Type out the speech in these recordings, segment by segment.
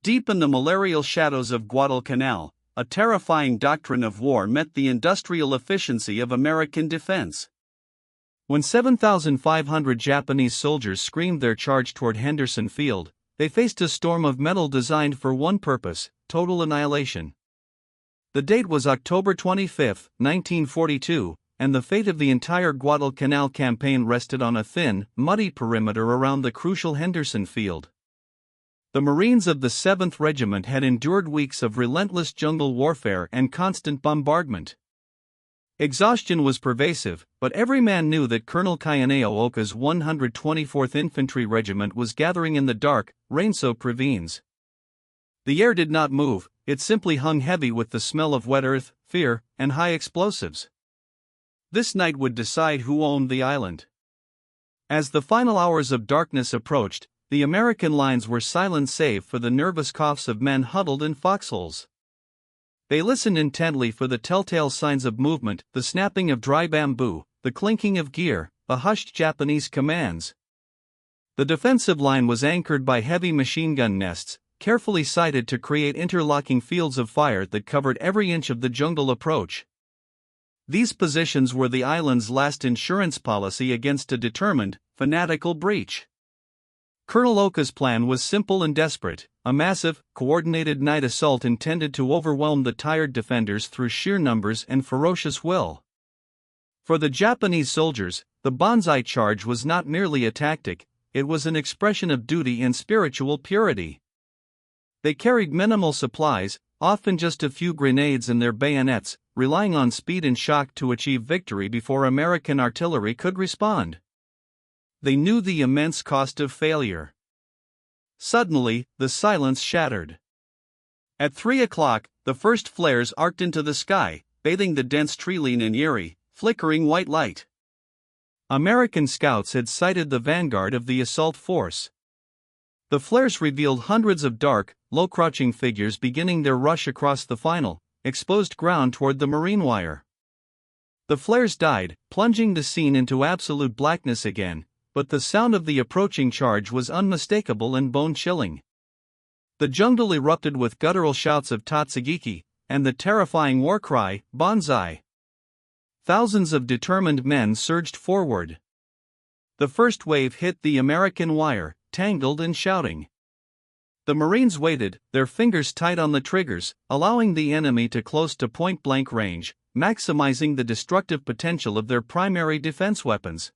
Deep in the malarial shadows of Guadalcanal, a terrifying doctrine of war met the industrial efficiency of American defense. When 7,500 Japanese soldiers screamed their charge toward Henderson Field, they faced a storm of metal designed for one purpose: total annihilation. The date was October 25, 1942, and the fate of the entire Guadalcanal campaign rested on a thin, muddy perimeter around the crucial Henderson Field. The Marines of the 7th Regiment had endured weeks of relentless jungle warfare and constant bombardment. Exhaustion was pervasive, but every man knew that Colonel Kayaneo Oka's 124th Infantry Regiment was gathering in the dark, rain-soaked ravines. The air did not move, it simply hung heavy with the smell of wet earth, fear, and high explosives. This night would decide who owned the island. As the final hours of darkness approached, the American lines were silent save for the nervous coughs of men huddled in foxholes. They listened intently for the telltale signs of movement, the snapping of dry bamboo, the clinking of gear, the hushed Japanese commands. The defensive line was anchored by heavy machine gun nests, carefully sited to create interlocking fields of fire that covered every inch of the jungle approach. These positions were the island's last insurance policy against a determined, fanatical breach. Colonel Oka's plan was simple and desperate: a massive, coordinated night assault intended to overwhelm the tired defenders through sheer numbers and ferocious will. For the Japanese soldiers, the Banzai charge was not merely a tactic, it was an expression of duty and spiritual purity. They carried minimal supplies, often just a few grenades and their bayonets, relying on speed and shock to achieve victory before American artillery could respond. They knew the immense cost of failure. Suddenly, the silence shattered. At 3 o'clock, the first flares arced into the sky, bathing the dense tree-line in eerie, flickering white light. American scouts had sighted the vanguard of the assault force. The flares revealed hundreds of dark, low-crouching figures beginning their rush across the final, exposed ground toward the marine wire. The flares died, plunging the scene into absolute blackness again, but the sound of the approaching charge was unmistakable and bone-chilling. The jungle erupted with guttural shouts of Tatsugiki, and the terrifying war cry, Banzai. Thousands of determined men surged forward. The first wave hit the American wire, tangled and shouting. The Marines waited, their fingers tight on the triggers, allowing the enemy to close to point-blank range, maximizing the destructive potential of their primary defense weapons.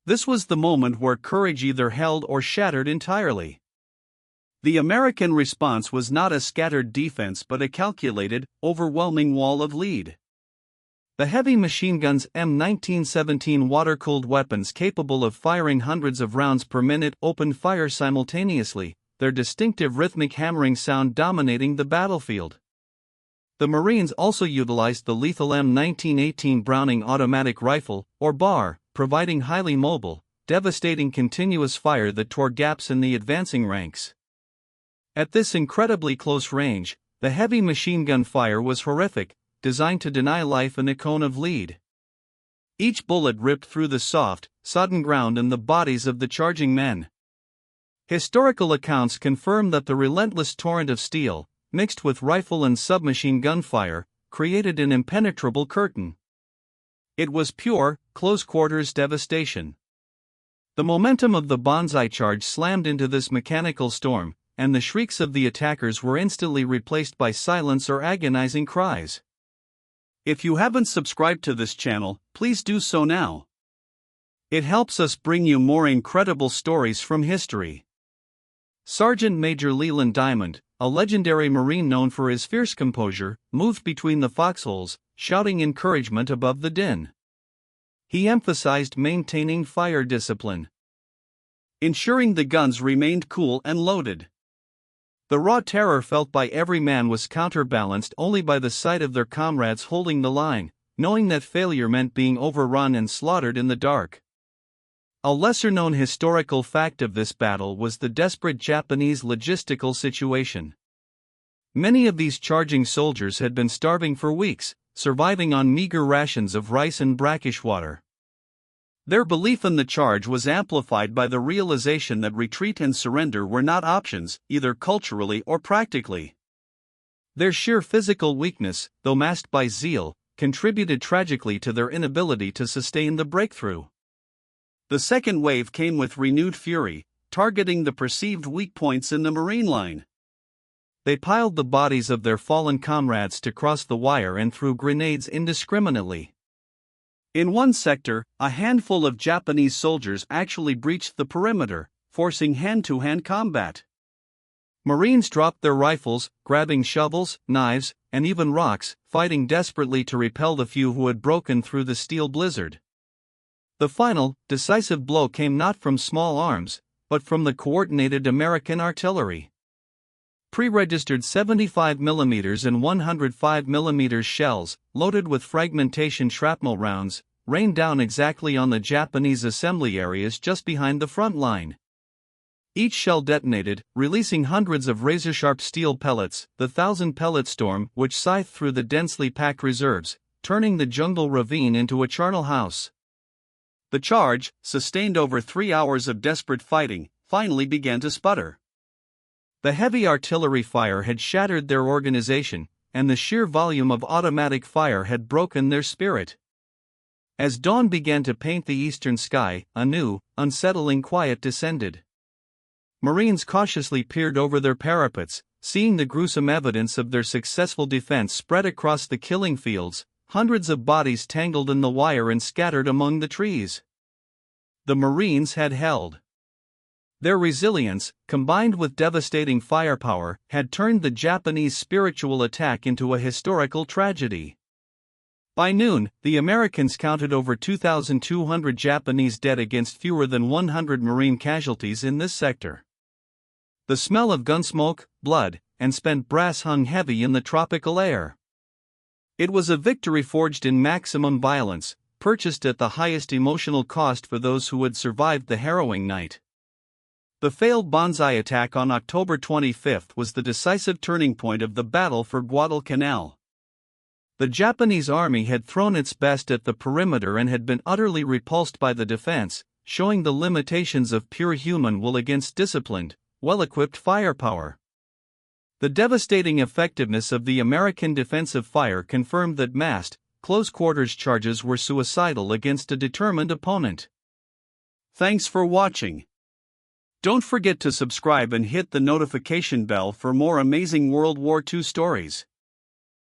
This was the moment where courage either held or shattered entirely. The American response was not a scattered defense but a calculated, overwhelming wall of lead. The heavy machine guns' M1917 water-cooled weapons capable of firing hundreds of rounds per minute opened fire simultaneously, their distinctive rhythmic hammering sound dominating the battlefield. The Marines also utilized the lethal M1918 Browning automatic rifle, or BAR, providing highly mobile, devastating continuous fire that tore gaps in the advancing ranks. At this incredibly close range, the heavy machine gun fire was horrific, designed to deny life in a cone of lead. Each bullet ripped through the soft, sodden ground and the bodies of the charging men. Historical accounts confirm that the relentless torrent of steel, mixed with rifle and submachine gun fire, created an impenetrable curtain. It was pure, close-quarters devastation. The momentum of the Banzai charge slammed into this mechanical storm, and the shrieks of the attackers were instantly replaced by silence or agonizing cries. If you haven't subscribed to this channel, please do so now. It helps us bring you more incredible stories from history. Sergeant Major Leland Diamond, a legendary Marine known for his fierce composure, moved between the foxholes, shouting encouragement above the din. He emphasized maintaining fire discipline, ensuring the guns remained cool and loaded. The raw terror felt by every man was counterbalanced only by the sight of their comrades holding the line, knowing that failure meant being overrun and slaughtered in the dark. A lesser-known historical fact of this battle was the desperate Japanese logistical situation. Many of these charging soldiers had been starving for weeks, surviving on meager rations of rice and brackish water. Their belief in the charge was amplified by the realization that retreat and surrender were not options, either culturally or practically. Their sheer physical weakness, though masked by zeal, contributed tragically to their inability to sustain the breakthrough. The second wave came with renewed fury, targeting the perceived weak points in the Marine line. They piled the bodies of their fallen comrades to cross the wire and threw grenades indiscriminately. In one sector, a handful of Japanese soldiers actually breached the perimeter, forcing hand-to-hand combat. Marines dropped their rifles, grabbing shovels, knives, and even rocks, fighting desperately to repel the few who had broken through the steel blizzard. The final, decisive blow came not from small arms, but from the coordinated American artillery. Pre-registered 75mm and 105mm shells, loaded with fragmentation shrapnel rounds, rained down exactly on the Japanese assembly areas just behind the front line. Each shell detonated, releasing hundreds of razor-sharp steel pellets, the 1,000-pellet storm which scythed through the densely packed reserves, turning the jungle ravine into a charnel house. The charge, sustained over 3 hours of desperate fighting, finally began to sputter. The heavy artillery fire had shattered their organization, and the sheer volume of automatic fire had broken their spirit. As dawn began to paint the eastern sky, a new, unsettling quiet descended. Marines cautiously peered over their parapets, seeing the gruesome evidence of their successful defense spread across the killing fields, hundreds of bodies tangled in the wire and scattered among the trees. The Marines had held. Their resilience, combined with devastating firepower, had turned the Japanese spiritual attack into a historical tragedy. By noon, the Americans counted over 2,200 Japanese dead against fewer than 100 Marine casualties in this sector. The smell of gunsmoke, blood, and spent brass hung heavy in the tropical air. It was a victory forged in maximum violence, purchased at the highest emotional cost for those who had survived the harrowing night. The failed Banzai attack on October 25 was the decisive turning point of the battle for Guadalcanal. The Japanese army had thrown its best at the perimeter and had been utterly repulsed by the defense, showing the limitations of pure human will against disciplined, well-equipped firepower. The devastating effectiveness of the American defensive fire confirmed that massed, close-quarters charges were suicidal against a determined opponent. Thanks for watching. Don't forget to subscribe and hit the notification bell for more amazing World War II stories.